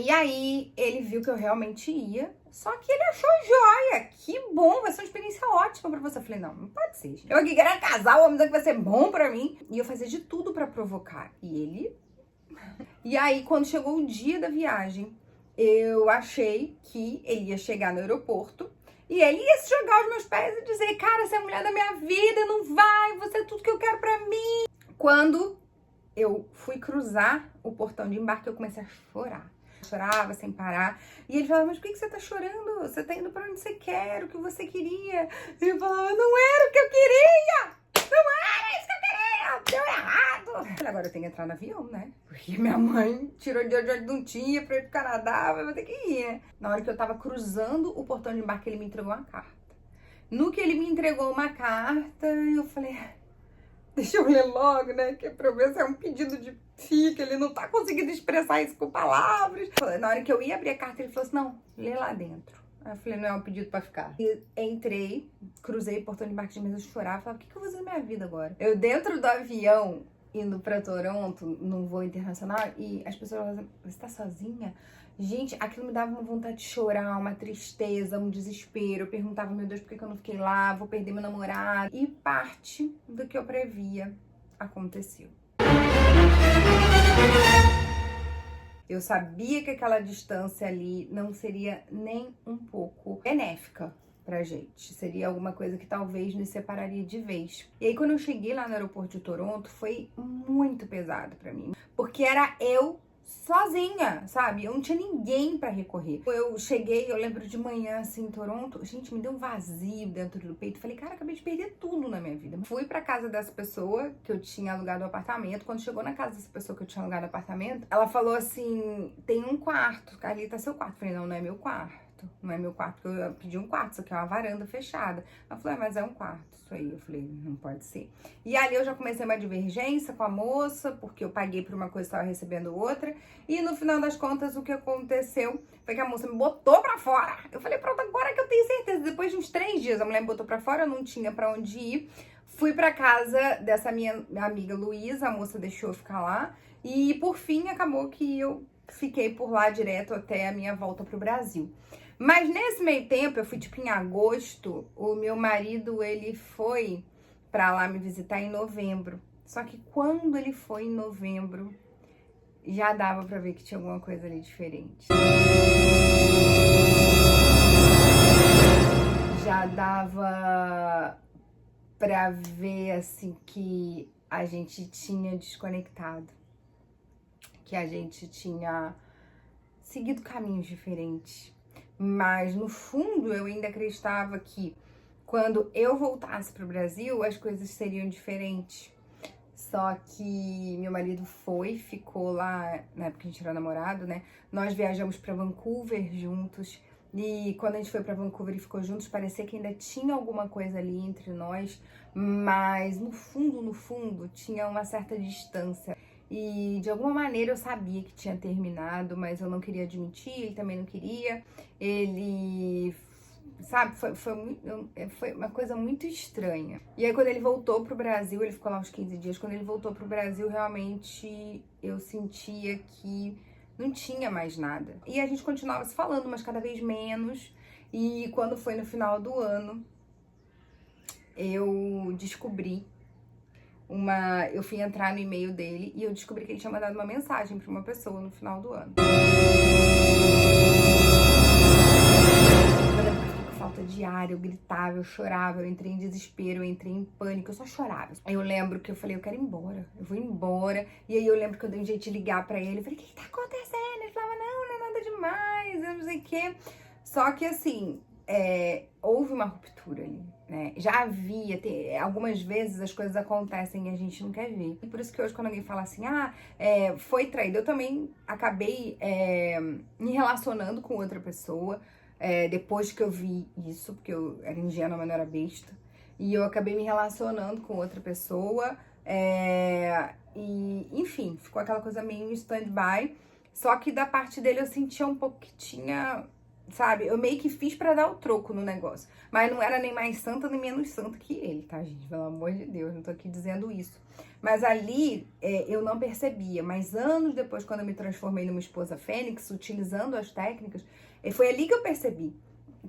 E aí, ele viu que eu realmente ia, só que ele achou joia. Que bom, vai ser uma experiência ótima pra você. Eu falei, não pode ser, gente. Eu aqui querendo casar, o homem dizendo que vai ser bom pra mim. E eu fazia de tudo pra provocar. E ele... E aí, quando chegou o dia da viagem, eu achei que ele ia chegar no aeroporto e ele ia se jogar aos meus pés e dizer, cara, você é a mulher da minha vida, não vai, você é tudo que eu quero pra mim. Quando eu fui cruzar o portão de embarque, eu comecei a chorar. Chorava sem parar. E ele falava, mas por que você tá chorando? Você tá indo pra onde você quer, o que você queria. E eu falava, não era o que eu queria! Não era isso que eu queria! Deu errado! Agora eu tenho que entrar no avião, né? Porque minha mãe tirou de onde não tinha pra ir pro Canadá, eu vou ter que ir, né? Na hora que eu tava cruzando o portão de embarque, ele me entregou uma carta. No que ele me entregou uma carta, eu falei... Deixa eu ler logo, né? Que é pra eu ver se é um pedido de fica. Ele não tá conseguindo expressar isso com palavras. Na hora que eu ia abrir a carta, ele falou assim, não, lê lá dentro. Aí eu falei, não é um pedido pra ficar. E entrei, cruzei o portão de embarque de mesa, chorava. Falava, o que eu vou fazer na minha vida agora? Eu dentro do avião, indo pra Toronto, num voo internacional, e as pessoas falavam, você tá sozinha? Gente, aquilo me dava uma vontade de chorar, uma tristeza, um desespero. Eu perguntava, meu Deus, por que eu não fiquei lá? Vou perder meu namorado. E parte do que eu previa aconteceu. Eu sabia que aquela distância ali não seria nem um pouco benéfica pra gente. Seria alguma coisa que talvez nos separaria de vez. E aí, quando eu cheguei lá no aeroporto de Toronto, foi muito pesado pra mim. Porque era eu sozinha, sabe? Eu não tinha ninguém pra recorrer. Eu cheguei, eu lembro de manhã, assim, em Toronto, gente, me deu um vazio dentro do peito. Falei, cara, acabei de perder tudo na minha vida. Fui pra casa dessa pessoa que eu tinha alugado o apartamento. Quando chegou na casa dessa pessoa que eu tinha alugado o apartamento, ela falou assim, tem um quarto, ali tá seu quarto. Falei, não, não é meu quarto. Não é meu quarto, porque eu pedi um quarto, isso aqui é uma varanda fechada. Ela falou, mas é um quarto, isso aí. Eu falei, não pode ser. E ali eu já comecei uma divergência com a moça, porque eu paguei por uma coisa e estava recebendo outra. E no final das contas, o que aconteceu foi que a moça me botou pra fora. Eu falei, pronto, agora que eu tenho certeza. Depois de uns 3 dias, a mulher me botou pra fora, eu não tinha pra onde ir. Fui pra casa dessa minha amiga Luísa, a moça deixou eu ficar lá. E por fim, acabou que eu fiquei por lá direto até a minha volta pro Brasil. Mas nesse meio tempo, eu fui tipo em agosto, o meu marido, ele foi pra lá me visitar em novembro. Só que quando ele foi em novembro, já dava pra ver que tinha alguma coisa ali diferente. Já dava pra ver, assim, que a gente tinha desconectado. Que a gente tinha seguido caminhos diferentes. Mas, no fundo, eu ainda acreditava que quando eu voltasse pro Brasil, as coisas seriam diferentes. Só que meu marido ficou lá, na época que a gente era namorado, né? Nós viajamos pra Vancouver juntos. E quando a gente foi pra Vancouver e ficou juntos, parecia que ainda tinha alguma coisa ali entre nós. Mas, no fundo, tinha uma certa distância. E de alguma maneira eu sabia que tinha terminado, mas eu não queria admitir, ele também não queria. Ele, sabe, foi uma coisa muito estranha. E aí quando ele voltou pro Brasil, ele ficou lá uns 15 dias, quando ele voltou pro Brasil, realmente eu sentia que não tinha mais nada. E a gente continuava se falando, mas cada vez menos. E quando foi no final do ano, eu descobri eu fui entrar no e-mail dele e eu descobri que ele tinha mandado uma mensagem para uma pessoa no final do ano. Eu lembro que eu fiquei com falta de ar, eu gritava, eu chorava, eu entrei em desespero, eu entrei em pânico, eu só chorava. Aí eu lembro que eu falei, eu quero ir embora, eu vou embora. E aí eu lembro que eu dei um jeito de ligar pra ele, eu falei, o que tá acontecendo? Ele falava, não é nada demais, eu não sei o quê. Só que assim, houve uma ruptura ali, né? Já havia, algumas vezes as coisas acontecem e a gente não quer ver. E por isso que hoje quando alguém fala assim, foi traído, eu também acabei me relacionando com outra pessoa, depois que eu vi isso, porque eu era ingênua, mas não era besta. E eu acabei me relacionando com outra pessoa, e enfim, ficou aquela coisa meio em stand-by. Só que da parte dele eu sentia um pouco que tinha sabe? Eu meio que fiz pra dar o troco no negócio. Mas não era nem mais santa, nem menos santa que ele, tá, gente? Pelo amor de Deus, não tô aqui dizendo isso. Mas ali, eu não percebia. Mas anos depois, quando eu me transformei numa esposa fênix, utilizando as técnicas, foi ali que eu percebi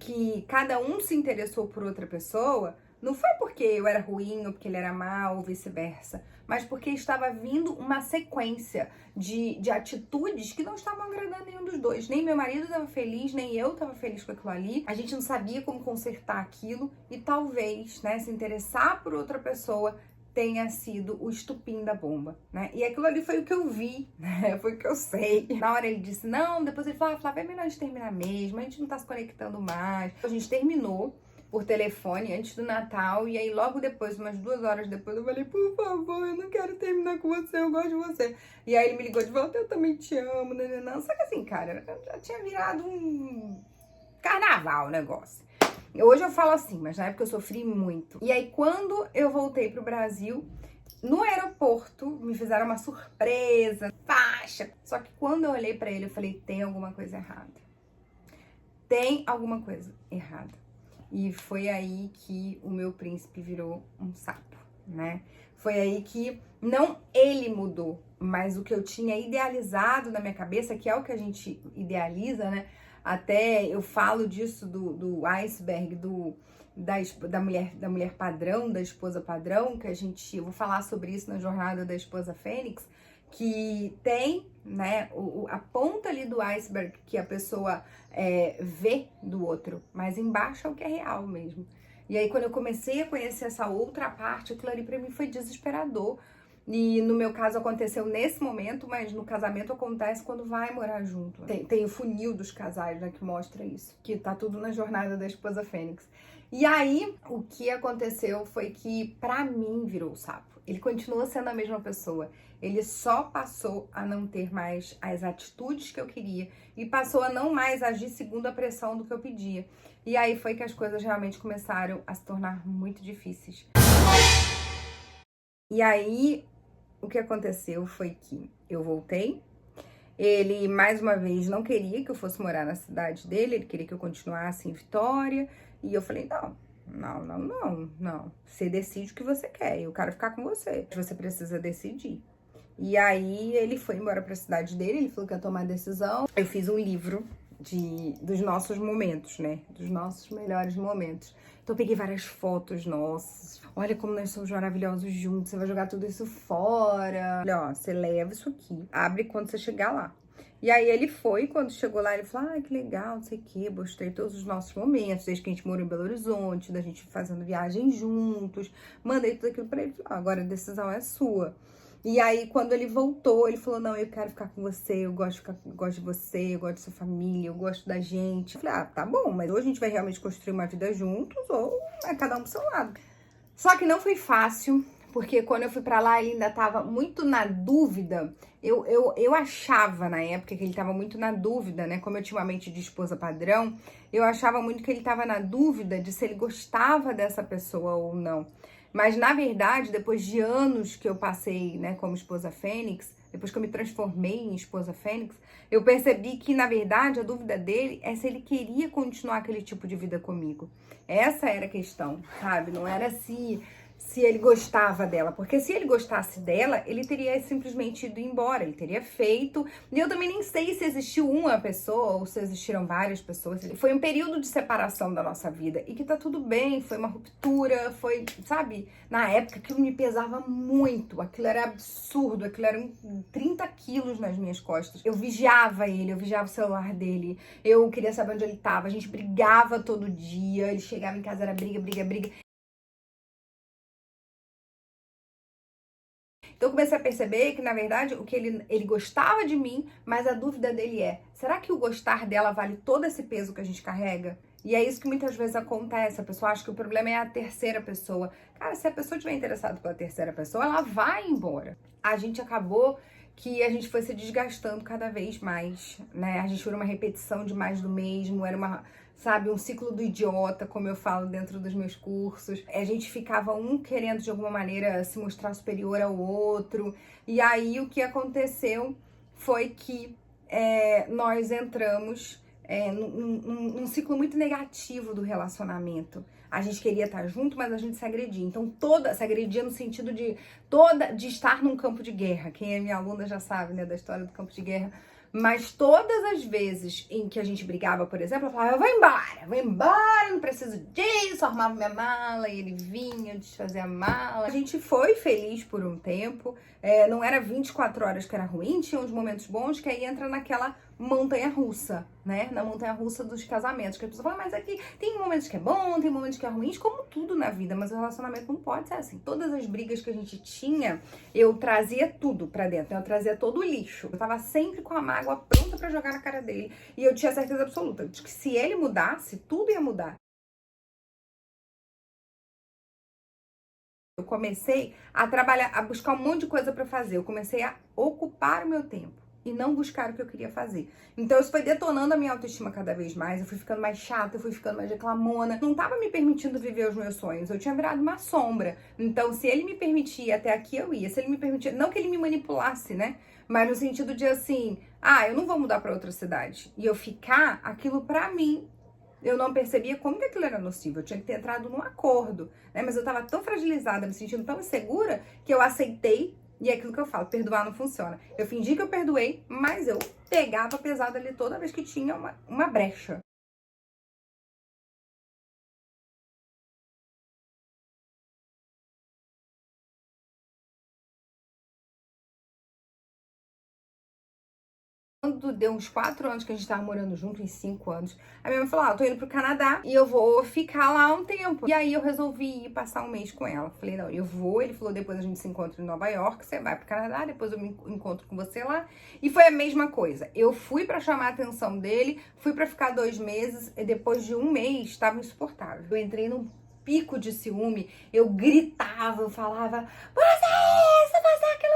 que cada um se interessou por outra pessoa. Não foi porque eu era ruim ou porque ele era mal ou vice-versa, mas porque estava vindo uma sequência de atitudes que não estavam agradando nenhum dos dois. Nem meu marido estava feliz, nem eu estava feliz com aquilo ali. A gente não sabia como consertar aquilo e talvez, né, se interessar por outra pessoa tenha sido o estupim da bomba, né? E aquilo ali foi o que eu vi, né? Foi o que eu sei. Na hora ele disse não, depois ele falou, Flávia, é melhor a gente terminar mesmo, a gente não tá se conectando mais. A gente terminou por telefone antes do Natal, e aí logo depois, umas 2 horas depois, eu falei, por favor, eu não quero terminar com você, eu gosto de você. E aí ele me ligou de volta, eu também te amo, né? Não, só que assim, cara, já tinha virado um carnaval o negócio. Hoje eu falo assim, mas na época eu sofri muito. E aí quando eu voltei pro Brasil, no aeroporto, me fizeram uma surpresa, faixa. Só que quando eu olhei pra ele, eu falei, tem alguma coisa errada. Tem alguma coisa errada. E foi aí que o meu príncipe virou um sapo, né? Foi aí que não ele mudou, mas o que eu tinha idealizado na minha cabeça, que é o que a gente idealiza, né? Até eu falo disso do iceberg, da mulher padrão, da esposa padrão, que eu vou falar sobre isso na jornada da esposa Fênix, que tem, né, a ponta ali do iceberg que a pessoa vê do outro, mas embaixo é o que é real mesmo. E aí quando eu comecei a conhecer essa outra parte, aquilo ali pra mim foi desesperador. E no meu caso aconteceu nesse momento, mas no casamento acontece quando vai morar junto. Tem o funil dos casais, né, que mostra isso, que tá tudo na jornada da esposa Fênix. E aí, o que aconteceu foi que, pra mim, virou o sapo. Ele continua sendo a mesma pessoa. Ele só passou a não ter mais as atitudes que eu queria e passou a não mais agir segundo a pressão do que eu pedia. E aí foi que as coisas realmente começaram a se tornar muito difíceis. E aí, o que aconteceu foi que eu voltei. Ele, mais uma vez, não queria que eu fosse morar na cidade dele, ele queria que eu continuasse em Vitória. E eu falei, não. Você decide o que você quer, eu quero ficar com você. Você precisa decidir. E aí, ele foi embora pra cidade dele, ele falou que ia tomar a decisão. Eu fiz um livro dos nossos momentos, né? Dos nossos melhores momentos. Então, eu peguei várias fotos nossas. Olha como nós somos maravilhosos juntos. Você vai jogar tudo isso fora. Olha, ó, você leva isso aqui. Abre quando você chegar lá. E aí ele foi, quando chegou lá, ele falou, que legal, não sei o quê. Mostrei todos os nossos momentos, desde que a gente morou em Belo Horizonte, da gente fazendo viagem juntos. Mandei tudo aquilo pra ele. Falei, agora a decisão é sua. E aí, quando ele voltou, ele falou, não, eu quero ficar com você, eu gosto de você, eu gosto da sua família, eu gosto da gente. Eu falei, tá bom, mas ou a gente vai realmente construir uma vida juntos, ou é cada um pro seu lado. Só que não foi fácil, porque quando eu fui pra lá, ele ainda tava muito na dúvida. Eu achava, na época, que ele tava muito na dúvida, né? Como eu tinha uma mente de esposa padrão, eu achava muito que ele tava na dúvida de se ele gostava dessa pessoa ou não. Mas, na verdade, depois de anos que eu passei, né, como esposa Fênix, depois que eu me transformei em esposa Fênix, eu percebi que, na verdade, a dúvida dele é se ele queria continuar aquele tipo de vida comigo. Essa era a questão, sabe? Não era se ele gostava dela, porque se ele gostasse dela, ele teria simplesmente ido embora, ele teria feito, e eu também nem sei se existiu uma pessoa ou se existiram várias pessoas. Foi um período de separação da nossa vida e que tá tudo bem, foi uma ruptura, foi, sabe, na época aquilo me pesava muito, aquilo era absurdo, aquilo eram 30 quilos nas minhas costas. Eu vigiava ele, eu vigiava o celular dele, eu queria saber onde ele tava, a gente brigava todo dia, ele chegava em casa, era briga. Então eu comecei a perceber que, na verdade, o que ele gostava de mim, mas a dúvida dele é, será que o gostar dela vale todo esse peso que a gente carrega? E é isso que muitas vezes acontece, a pessoa acha que o problema é a terceira pessoa. Cara, se a pessoa estiver interessada pela terceira pessoa, ela vai embora. A gente acabou que a gente foi se desgastando cada vez mais, né? A gente foi uma repetição de mais do mesmo, era um ciclo do idiota, como eu falo dentro dos meus cursos. A gente ficava um querendo, de alguma maneira, se mostrar superior ao outro. E aí, o que aconteceu foi que nós entramos num ciclo muito negativo do relacionamento. A gente queria estar junto, mas a gente se agredia. Então, se agredia no sentido de estar num campo de guerra. Quem é minha aluna já sabe, né, da história do campo de guerra. Mas todas as vezes em que a gente brigava, por exemplo, eu falava, vou embora, não preciso disso, armava minha mala, e ele vinha desfazer a mala. A gente foi feliz por um tempo, não era 24 horas que era ruim, tinha uns momentos bons, que aí entra naquela montanha-russa, né? Na montanha-russa dos casamentos, que a pessoa fala, mas aqui tem momentos que é bom, tem momentos que é ruim, como tudo na vida, mas o relacionamento não pode ser assim. Todas as brigas que a gente tinha, eu trazia tudo pra dentro, eu trazia todo o lixo. Eu tava sempre com a mágoa pronta pra jogar na cara dele, e eu tinha certeza absoluta de que se ele mudasse, tudo ia mudar. Eu comecei a trabalhar, a buscar um monte de coisa pra fazer, eu comecei a ocupar o meu tempo e não buscar o que eu queria fazer. Então isso foi detonando a minha autoestima cada vez mais, eu fui ficando mais chata, eu fui ficando mais reclamona, não tava me permitindo viver os meus sonhos, eu tinha virado uma sombra. Então se ele me permitia, até aqui eu ia, se ele me permitia, não que ele me manipulasse, né, mas no sentido de assim, eu não vou mudar pra outra cidade, e eu ficar aquilo pra mim. Eu não percebia como que aquilo era nocivo, eu tinha que ter entrado num acordo, né? Mas eu tava tão fragilizada, me sentindo tão insegura, que eu aceitei, e é aquilo que eu falo, perdoar não funciona. Eu fingi que eu perdoei, mas eu pegava pesado ali toda vez que tinha uma brecha. Quando deu uns 4 anos que a gente tava morando junto, em 5 anos, a minha mãe falou, eu tô indo pro Canadá e eu vou ficar lá um tempo. E aí eu resolvi ir passar um mês com ela. Falei, não, eu vou. Ele falou, depois a gente se encontra em Nova York, você vai pro Canadá, depois eu me encontro com você lá. E foi a mesma coisa. Eu fui pra chamar a atenção dele, fui pra ficar 2 meses, e depois de um mês, tava insuportável. Eu entrei num pico de ciúme, eu gritava, eu falava, você é isso, você é aquilo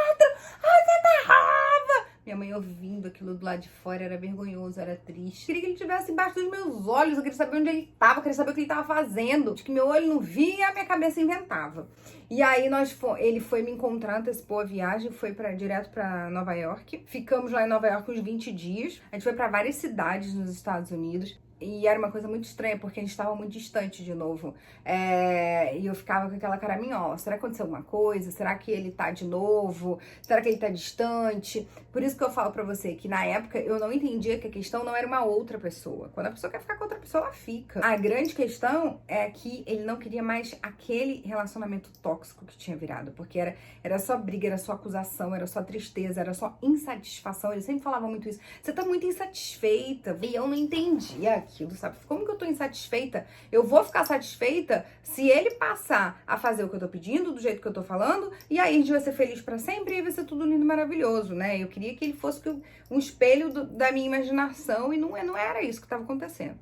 outro, você tá errada. Minha mãe ouvindo aquilo do lado de fora, era vergonhoso, era triste. Eu queria que ele estivesse embaixo dos meus olhos, eu queria saber onde ele estava, eu queria saber o que ele estava fazendo. De que meu olho não via e a minha cabeça inventava. E aí ele foi me encontrar, antecipou a viagem, foi direto pra Nova York. Ficamos lá em Nova York uns 20 dias. A gente foi pra várias cidades nos Estados Unidos. E era uma coisa muito estranha, porque a gente estava muito distante de novo. E eu ficava com aquela cara minhola. Será que aconteceu alguma coisa? Será que ele tá de novo? Será que ele tá distante? Por isso que eu falo pra você que na época eu não entendia que a questão não era uma outra pessoa. Quando a pessoa quer ficar com outra pessoa, ela fica. A grande questão é que ele não queria mais aquele relacionamento tóxico que tinha virado. Porque era só briga, era só acusação, era só tristeza, era só insatisfação. Ele sempre falava muito isso. Você tá muito insatisfeita. E eu não entendia aquilo, sabe? Como que eu tô insatisfeita? Eu vou ficar satisfeita se ele passar a fazer o que eu tô pedindo, do jeito que eu tô falando, e aí a gente vai ser feliz pra sempre e vai ser tudo lindo e maravilhoso, né? Eu queria que ele fosse um espelho da minha imaginação e não era isso que tava acontecendo.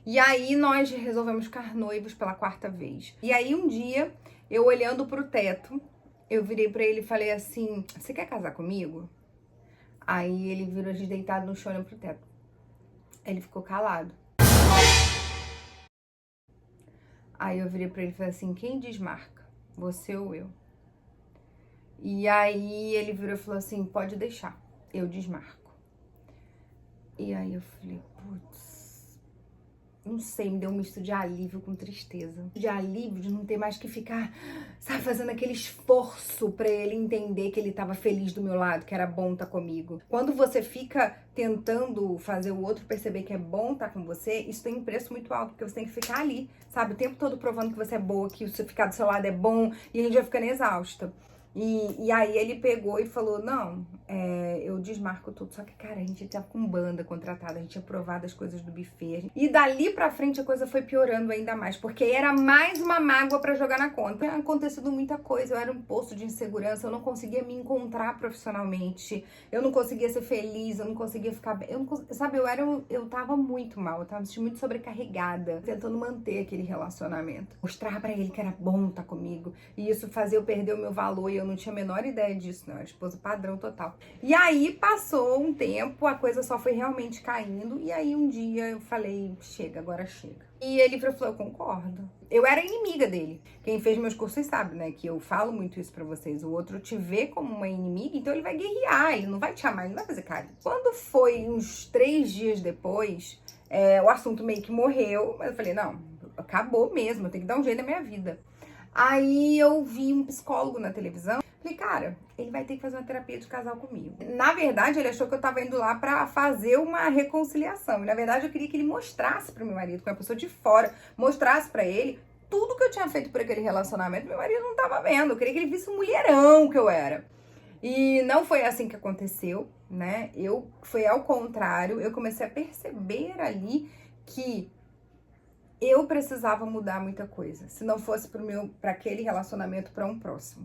E aí nós resolvemos ficar noivos pela 4ª vez. E aí um dia, eu olhando pro teto, eu virei pra ele e falei assim, você quer casar comigo? Aí ele virou a gente deitado no chão olhando pro teto. Ele ficou calado. Aí eu virei pra ele e falei assim, quem desmarca? Você ou eu? E aí ele virou e falou assim, pode deixar, eu desmarco. E aí eu falei, putz, não sei, me deu um misto de alívio com tristeza. De alívio de não ter mais que ficar, sabe, fazendo aquele esforço pra ele entender que ele tava feliz do meu lado, que era bom estar comigo. Quando você fica tentando fazer o outro perceber que é bom estar com você, isso tem um preço muito alto, porque você tem que ficar ali, sabe, o tempo todo provando que você é boa, que você ficar do seu lado é bom, e a gente vai ficando exausta. E aí ele pegou e falou, não, eu desmarco tudo. Só que, cara, a gente tava com banda contratada, a gente tinha provado as coisas do buffet. E dali pra frente a coisa foi piorando ainda mais, porque era mais uma mágoa pra jogar na conta. Tinha acontecido muita coisa, eu era um poço de insegurança, eu não conseguia me encontrar profissionalmente, eu não conseguia ser feliz, eu não conseguia ficar bem, sabe, eu tava muito mal, eu tava me sentindo muito sobrecarregada, tentando manter aquele relacionamento. Mostrar pra ele que era bom estar comigo, e isso fazia eu perder o meu valor, e eu não tinha a menor ideia disso, não. Era esposa padrão total. E aí passou um tempo, a coisa só foi realmente caindo. E aí um dia eu falei, chega, agora chega. E ele falou, eu concordo. Eu era inimiga dele. Quem fez meus cursos sabe, né? Que eu falo muito isso pra vocês. O outro te vê como uma inimiga, então ele vai guerrear, ele não vai te amar, ele não vai fazer carinho. Quando foi uns 3 dias depois, o assunto meio que morreu. Mas eu falei, não, acabou mesmo, eu tenho que dar um jeito na minha vida. Aí eu vi um psicólogo na televisão. Falei, cara, ele vai ter que fazer uma terapia de casal comigo. Na verdade, ele achou que eu tava indo lá pra fazer uma reconciliação. E, na verdade, eu queria que ele mostrasse pro meu marido, com uma pessoa de fora, mostrasse pra ele tudo que eu tinha feito por aquele relacionamento. Meu marido não tava vendo. Eu queria que ele visse o mulherão que eu era. E não foi assim que aconteceu, né? Foi ao contrário. Eu comecei a perceber ali que eu precisava mudar muita coisa, se não fosse para aquele relacionamento, para um próximo.